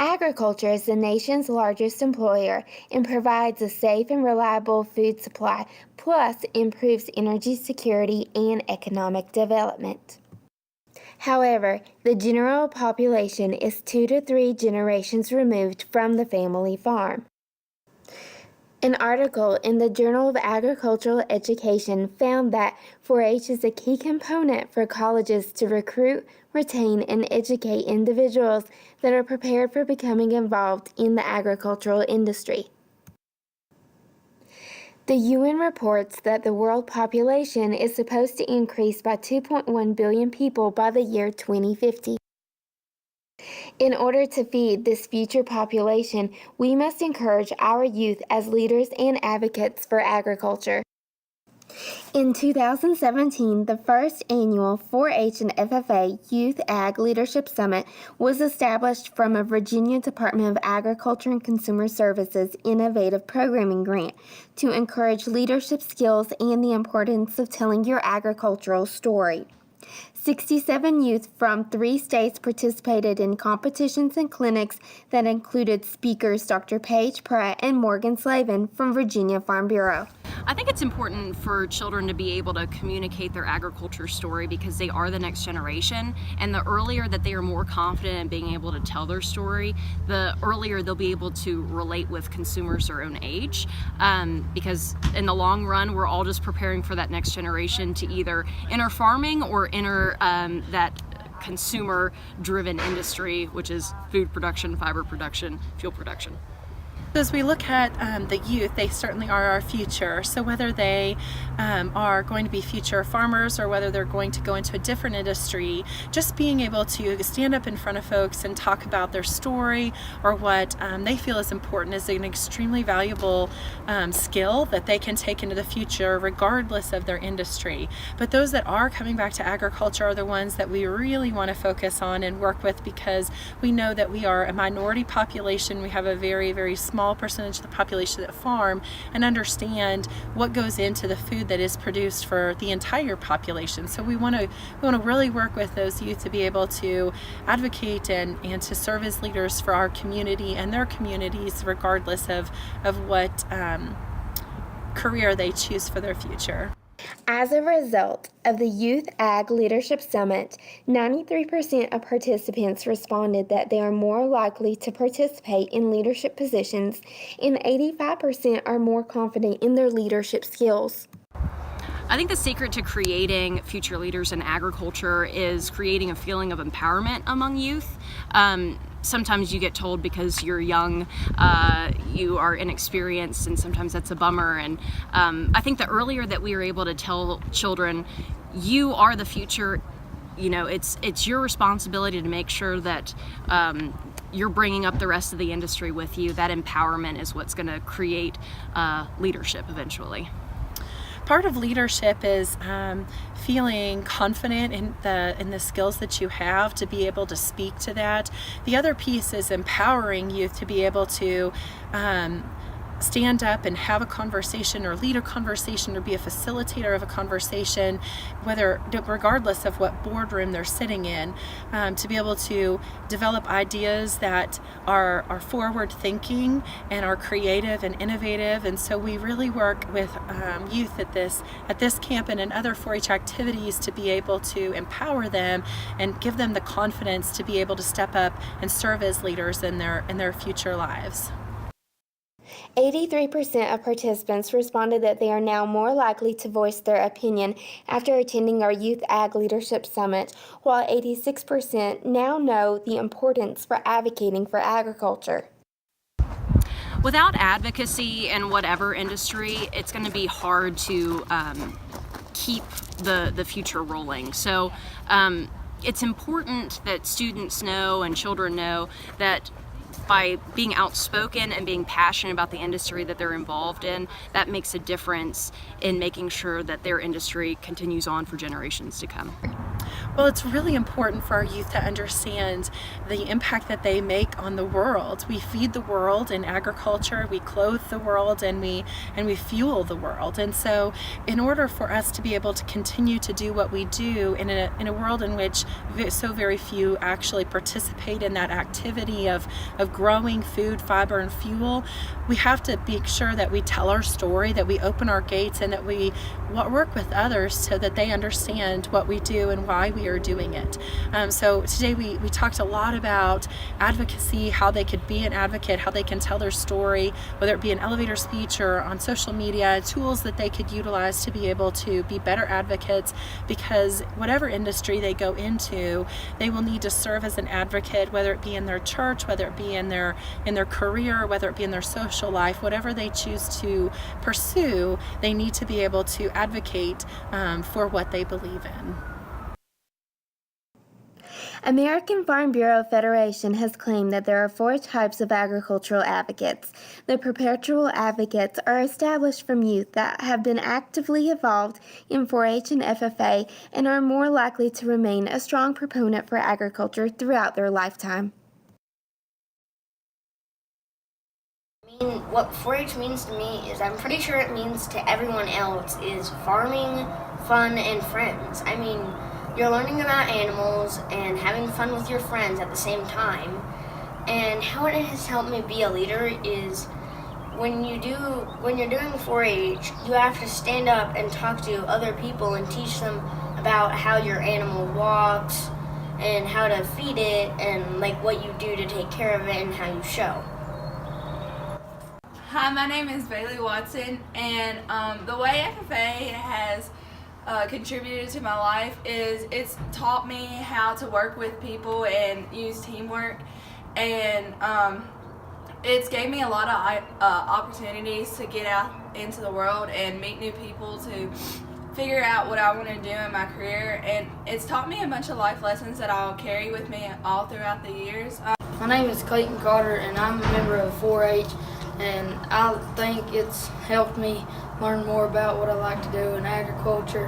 Agriculture is the nation's largest employer and provides a safe and reliable food supply, plus improves energy security and economic development. However, the general population is 2 to 3 generations removed from the family farm. An article in the Journal of Agricultural Education found that 4-H is a key component for colleges to recruit, retain, and educate individuals that are prepared for becoming involved in the agricultural industry. The UN reports that the world population is supposed to increase by 2.1 billion people by the year 2050. In order to feed this future population, we must encourage our youth as leaders and advocates for agriculture. In 2017, the first annual 4-H and FFA Youth Ag Leadership Summit was established from a Virginia Department of Agriculture and Consumer Services Innovative Programming Grant to encourage leadership skills and the importance of telling your agricultural story. 67 youth from 3 states participated in competitions and clinics that included speakers Dr. Paige Pratt and Morgan Slavin from Virginia Farm Bureau. I think it's important for children to be able to communicate their agriculture story because they are the next generation, and the earlier that they are more confident in being able to tell their story, the earlier they'll be able to relate with consumers their own age, because in the long run we're all just preparing for that next generation to either enter farming or enter that consumer-driven industry, which is food production, fiber production, fuel production. As we look at the youth, they certainly are our future. So whether they are going to be future farmers or whether they're going to go into a different industry, just being able to stand up in front of folks and talk about their story or what they feel is important is an extremely valuable skill that they can take into the future regardless of their industry. But those that are coming back to agriculture are the ones that we really want to focus on and work with, because we know that we are a minority population. We have a very, very small percentage of the population that farm and understand what goes into the food that is produced for the entire population. So we want to really work with those youth to be able to advocate and to serve as leaders for our community and their communities, regardless of what career they choose for their future. As a result of the Youth Ag Leadership Summit, 93% of participants responded that they are more likely to participate in leadership positions, and 85% are more confident in their leadership skills. I think the secret to creating future leaders in agriculture is creating a feeling of empowerment among youth. Sometimes you get told because you're young, you are inexperienced, and sometimes that's a bummer. And I think the earlier that we are able to tell children, you are the future, it's your responsibility to make sure that you're bringing up the rest of the industry with you. That empowerment is what's going to create leadership eventually. Part of leadership is feeling confident in the skills that you have to be able to speak to that. The other piece is empowering youth to be able to stand up and have a conversation or lead a conversation or be a facilitator of a conversation, regardless of what boardroom they're sitting in, to be able to develop ideas that are forward thinking and are creative and innovative. And so we really work with youth at this camp and in other 4-H activities to be able to empower them and give them the confidence to be able to step up and serve as leaders in their future lives. 83% of participants responded that they are now more likely to voice their opinion after attending our Youth Ag Leadership Summit, while 86% now know the importance for advocating for agriculture. Without advocacy in whatever industry, it's going to be hard to keep the future rolling. So it's important that students know and children know that by being outspoken and being passionate about the industry that they're involved in, that makes a difference in making sure that their industry continues on for generations to come. Well, it's really important for our youth to understand the impact that they make on the world. We feed the world in agriculture, we clothe the world, and we fuel the world. And so in order for us to be able to continue to do what we do in a world in which so very few actually participate in that activity of growing food, fiber, and fuel, we have to make sure that we tell our story, that we open our gates, and that we work with others so that they understand what we do and why we are doing it. So today we talked a lot about advocacy, how they could be an advocate, how they can tell their story, whether it be an elevator speech or on social media, tools that they could utilize to be able to be better advocates, because whatever industry they go into, they will need to serve as an advocate, whether it be in their church, whether it be in their career, whether it be in their social life, whatever they choose to pursue, they need to be able to advocate for what they believe in. American Farm Bureau Federation has claimed that there are 4 types of agricultural advocates. The perpetual advocates are established from youth that have been actively involved in 4-H and FFA and are more likely to remain a strong proponent for agriculture throughout their lifetime. What 4-H means to me is, I'm pretty sure it means to everyone else, is farming, fun, and friends. I mean, you're learning about animals and having fun with your friends at the same time. And how it has helped me be a leader is when you're doing 4-H, you have to stand up and talk to other people and teach them about how your animal walks and how to feed it and like what you do to take care of it and how you show. Hi, my name is Bailey Watson, and the way FFA has contributed to my life is it's taught me how to work with people and use teamwork, and it's gave me a lot of opportunities to get out into the world and meet new people, to figure out what I want to do in my career, and it's taught me a bunch of life lessons that I'll carry with me all throughout the years. My name is Clayton Carter, and I'm a member of 4-H, and I think it's helped me learn more about what I like to do in agriculture,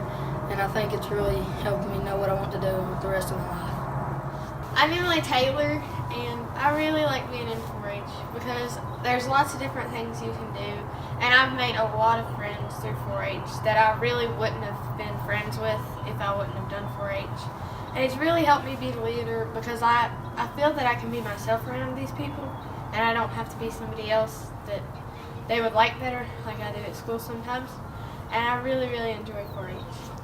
and I think it's really helped me know what I want to do the rest of my life. I'm Emily Taylor, and I really like being in 4-H because there's lots of different things you can do, and I've made a lot of friends through 4-H that I really wouldn't have been friends with if I wouldn't have done 4-H. And it's really helped me be the leader because I feel that I can be myself around these people, and I don't have to be somebody else that they would like better, like I do at school sometimes. And I really, really enjoy 4-H.